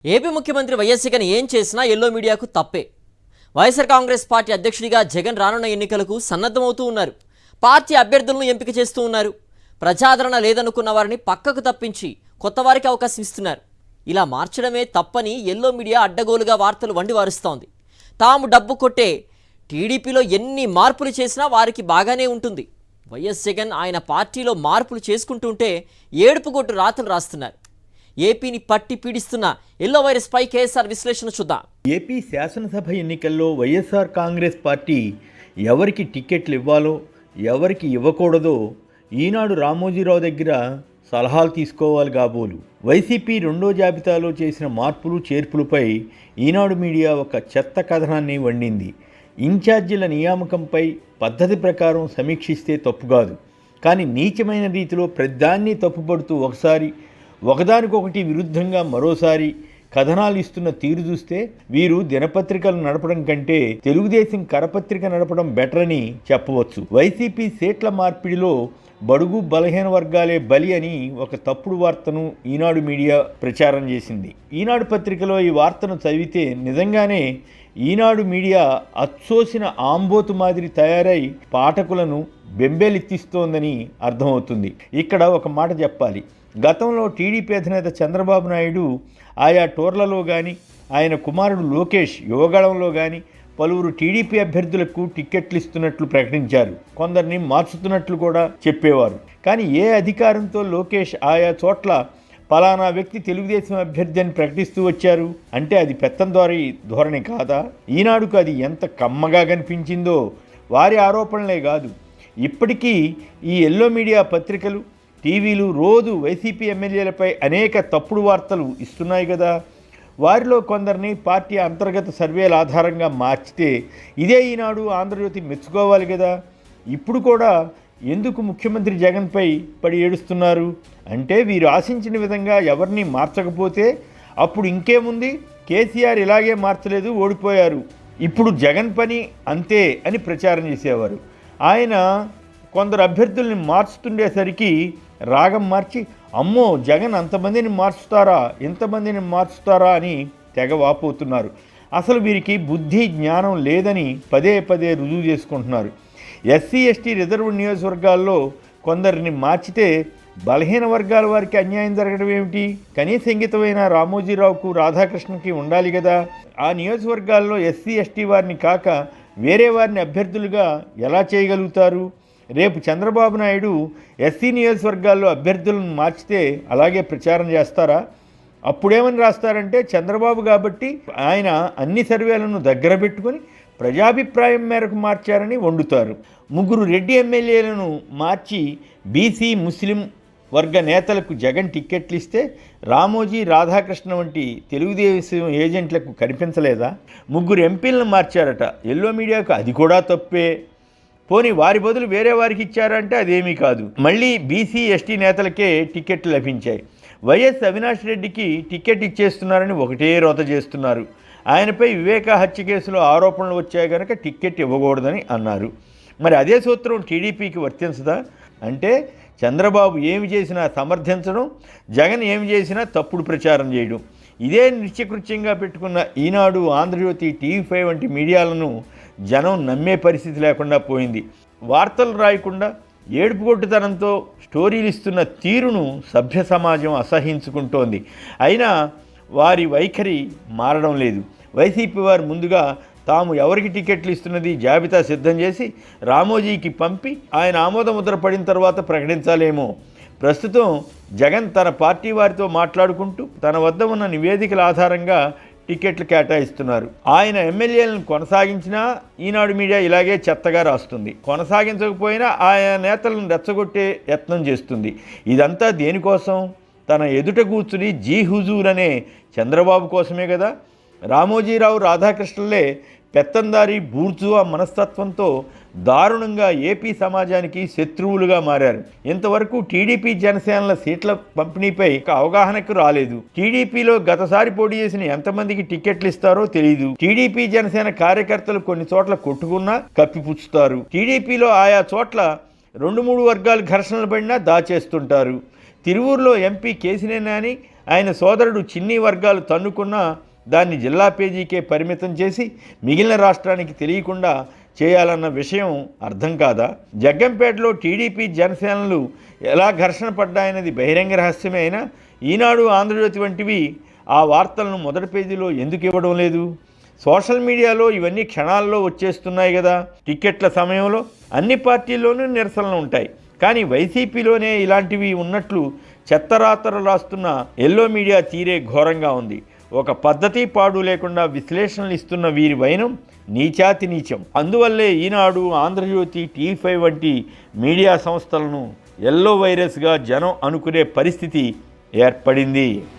AP ముఖ్యమంత్రి YS Jagan ఏం చేసినా ఎల్లో మీడియాకు తప్పే. వైఎస్ఆర్ కాంగ్రెస్ పార్టీ అధ్యక్షుడిగా జగన్ రానున్న ఎన్నికలకు సన్నద్ధమవుతూ ఉన్నారు. పార్టీ అభ్యర్థులను ఎంపిక చేస్తూ ఉన్నారు. ప్రజాదరణ లేదనుకున్న వారిని పక్కకు తప్పించి కొత్త వారికి అవకాశం ఇస్తున్నారు. ఇలా మార్చడమే తప్పని ఎల్లో మీడియా అడ్డగోలుగా వార్తలు వండివారుస్తోంది. తాము డబ్బు కొట్టే టీడీపీలో ఎన్ని మార్పులు చేసినా వారికి బాగానే ఉంటుంది. వైఎస్ జగన్ ఆయన పార్టీలో మార్పులు చేసుకుంటుంటే ఏడుపుగొట్టు రాతలు రాస్తున్నారు. ఏపీని పట్టి పీడిస్తున్న ఎల్లో వైరస్ పై కేఎస్ఆర్ విశ్లేషణ చూద్దాం. ఏపీ శాసనసభ ఎన్నికల్లో వైఎస్ఆర్ కాంగ్రెస్ పార్టీ ఎవరికి టికెట్లు ఇవ్వాలో ఎవరికి ఇవ్వకూడదో ఈనాడు రామోజీరావు దగ్గర సలహాలు తీసుకోవాలి కాబోలు. వైసీపీ రెండో జాబితాలో చేసిన మార్పులు చేర్పులపై ఈనాడు మీడియా ఒక చెత్త కథనాన్ని వండింది. ఇన్ఛార్జీల నియామకంపై పద్ధతి ప్రకారం సమీక్షిస్తే తప్పు కాదు, కానీ నీచమైన రీతిలో ప్రతిదాన్ని తప్పుపడుతూ ఒకదానికొకటి విరుద్ధంగా మరోసారి కథనాలు ఇస్తున్న తీరు చూస్తే వీరు దినపత్రికలు నడపడం కంటే తెలుగుదేశం కరపత్రిక నడపడం బెటర్ అని చెప్పవచ్చు. వైసీపీ సీట్ల మార్పిడిలో బడుగు బలహీన వర్గాలే బలి అని ఒక తప్పుడు వార్తను ఈనాడు మీడియా ప్రచారం చేసింది. ఈనాడు పత్రికలో ఈ వార్తను చదివితే నిజంగానే ఈనాడు మీడియా అచ్చోసిన ఆంబోతు మాదిరి తయారై పాఠకులను బెంబేలెత్తిస్తోందని అర్థమవుతుంది. ఇక్కడ ఒక మాట చెప్పాలి. గతంలో టీడీపీ అధినేత చంద్రబాబు నాయుడు ఆయా టూర్లలో కానీ ఆయన కుమారుడు లోకేష్ యువగళంలో కానీ పలువురు టీడీపీ అభ్యర్థులకు టిక్కెట్లు ఇస్తున్నట్లు ప్రకటించారు. కొందరిని మార్చుతున్నట్లు కూడా చెప్పేవారు. కానీ ఏ అధికారంతో లోకేష్ ఆయా చోట్ల పలానా వ్యక్తి తెలుగుదేశం అభ్యర్థి అని ప్రకటిస్తూ వచ్చారు అంటే అది పెత్తందారీ ధోరణి కాదా? ఈనాడుకు అది ఎంత కమ్మగా కనిపించిందో వారి ఆరోపణలే కాదు, ఇప్పటికీ ఈ ఎల్లో మీడియా పత్రికలు టీవీలు రోజు వైసీపీ ఎమ్మెల్యేలపై అనేక తప్పుడు వార్తలు ఇస్తున్నాయి కదా. వారిలో కొందరిని పార్టీ అంతర్గత సర్వేల ఆధారంగా మార్చితే ఇదే ఈనాడు ఆంధ్రజ్యోతి మెచ్చుకోవాలి కదా. ఇప్పుడు కూడా ఎందుకు ముఖ్యమంత్రి జగన్పై పడి ఏడుస్తున్నారు అంటే వీరు ఆశించిన విధంగా ఎవరిని మార్చకపోతే అప్పుడు ఇంకేముంది, కేసీఆర్ ఇలాగే మార్చలేదు ఓడిపోయారు, ఇప్పుడు జగన్ పని అంతే అని ప్రచారం చేసేవారు. ఆయన కొందరు అభ్యర్థుల్ని మార్చుతుండేసరికి రాగం మార్చి అమ్మో జగన్ అంతమందిని మార్చుతారా ఇంతమందిని మార్చుతారా అని తెగ వాపోతున్నారు. అసలు వీరికి బుద్ధి జ్ఞానం లేదని పదే పదే రుజువు చేసుకుంటున్నారు. ఎస్సీ ఎస్టీ రిజర్వ్ నియోజకవర్గాల్లో కొందరిని మార్చితే బలహీన వర్గాల వారికి అన్యాయం జరగడం ఏమిటి? కనీస ఇంగితమైన రామోజీరావుకు రాధాకృష్ణకి ఉండాలి కదా. ఆ నియోజకవర్గాల్లో ఎస్సీ ఎస్టీ వారిని కాక వేరే వారిని అభ్యర్థులుగా ఎలా చేయగలుగుతారు? రేపు చంద్రబాబు నాయుడు ఎస్సీ నియోజకవర్గాల్లో అభ్యర్థులను మార్చితే అలాగే ప్రచారం చేస్తారా? అప్పుడేమని రాస్తారంటే చంద్రబాబు కాబట్టి ఆయన అన్ని సర్వేలను దగ్గర పెట్టుకొని ప్రజాభిప్రాయం మేరకు మార్చారని వండుతారు. ముగ్గురు రెడ్డి ఎమ్మెల్యేలను మార్చి బీసీ ముస్లిం వర్గ నేతలకు జగన్ టిక్కెట్లు ఇస్తే రామోజీ రాధాకృష్ణ వంటి తెలుగుదేశం ఏజెంట్లకు కనిపించలేదా? ముగ్గురు ఎంపీలను మార్చారట. ఎల్లో మీడియాకు అది కూడా తప్పే. పోనీ వారి బదులు వేరే వారికి ఇచ్చారంటే అదేమీ కాదు. మళ్ళీ బీసీ ఎస్టీ నేతలకే టిక్కెట్లు లభించాయి. వైఎస్ అవినాష్ రెడ్డికి టిక్కెట్ ఇచ్చేస్తున్నారని ఒకటే రోత చేస్తున్నారు. ఆయనపై వివేక హత్య కేసులో ఆరోపణలు వచ్చాయి కనుక టిక్కెట్ ఇవ్వకూడదని అన్నారు. మరి అదే సూత్రం టీడీపీకి వర్తించదా? అంటే చంద్రబాబు ఏమి చేసినా సమర్థించడం, జగన్ ఏమి చేసినా తప్పుడు ప్రచారం చేయడం, ఇదే నిత్యకృత్యంగా పెట్టుకున్న ఈనాడు ఆంధ్రజ్యోతి టీవీ5 వంటి మీడియాలను జనం నమ్మే పరిస్థితి లేకుండా పోయింది. వార్తలు రాయకుండా ఏడుపుగొట్టుతనంతో స్టోరీలు ఇస్తున్న తీరును సభ్య సమాజం అసహించుకుంటోంది. అయినా వారి వైఖరి మారడం లేదు. వైసీపీ వారు ముందుగా తాము ఎవరికి టికెట్లు ఇస్తున్నది జాబితా సిద్ధం చేసి రామోజీకి పంపి ఆయన ఆమోదముద్ర పడిన తర్వాత ప్రకటించాలేమో. ప్రస్తుతం జగన్ తన పార్టీ వారితో మాట్లాడుకుంటూ తన వద్ద ఉన్న నివేదికల ఆధారంగా టికెట్లు కేటాయిస్తున్నారు. ఆయన ఎమ్మెల్యేలను కొనసాగించినా ఈనాడు మీడియా ఇలాగే చెత్తగా రాస్తుంది, కొనసాగించకపోయినా ఆయా నేతలను రెచ్చగొట్టే యత్నం చేస్తుంది. ఇదంతా దేనికోసం? తన ఎదుట కూర్చుని జీ హుజూర్ అనే చంద్రబాబు కోసమే కదా. రామోజీరావు రాధాకృష్ణలే పెత్తందారీ బూర్జువా మనస్తత్వంతో దారుణంగా ఏపీ సమాజానికి శత్రువులుగా మారారు. ఇంతవరకు టీడీపీ జనసేనల సీట్ల పంపిణీపై అవగాహనకు రాలేదు. టీడీపీలో గతసారి పోటీ చేసిన ఎంతమందికి టికెట్లు ఇస్తారో తెలియదు. టీడీపీ జనసేన కార్యకర్తలు కొన్ని చోట్ల కొట్టుకున్నా కప్పిపుచ్చుతారు. టీడీపీలో ఆయా చోట్ల 2-3 వర్గాలు ఘర్షణలు పడినా దాచేస్తుంటారు. తిరువూరులో ఎంపీ కేసినేని నాని ఆయన సోదరుడు చిన్ని వర్గాలు తన్నుకున్నా దాన్ని జిల్లా పేజీకే పరిమితం చేసి మిగిలిన రాష్ట్రానికి తెలియకుండా చేయాలన్న విషయం అర్థం కాదా? జగ్గంపేటలో టీడీపీ జనసేనలు ఎలా ఘర్షణ పడ్డాయన్నది బహిరంగ రహస్యమే అయినా ఈనాడు, ఆంధ్రజ్యోతి వంటివి ఆ వార్తలను మొదటి పేజీలో ఎందుకు ఇవ్వడం లేదు? సోషల్ మీడియాలో ఇవన్నీ క్షణాల్లో వచ్చేస్తున్నాయి కదా. టిక్కెట్ల సమయంలో అన్ని పార్టీల్లోనూ నిరసనలు ఉంటాయి, కానీ వైసీపీలోనే ఇలాంటివి ఉన్నట్లు చెత్తరాతలు రాస్తున్న ఎల్లో మీడియా తీరే ఘోరంగా ఉంది. ఒక పద్ధతి పాడు లేకుండా విశ్లేషణలు ఇస్తున్న వీరి వైనం నీచాతి నీచం. అందువల్లే ఈనాడు, ఆంధ్రజ్యోతి, టీ5 వంటి మీడియా సంస్థలను ఎల్లో వైరస్గా జనం అనుకునే పరిస్థితి ఏర్పడింది.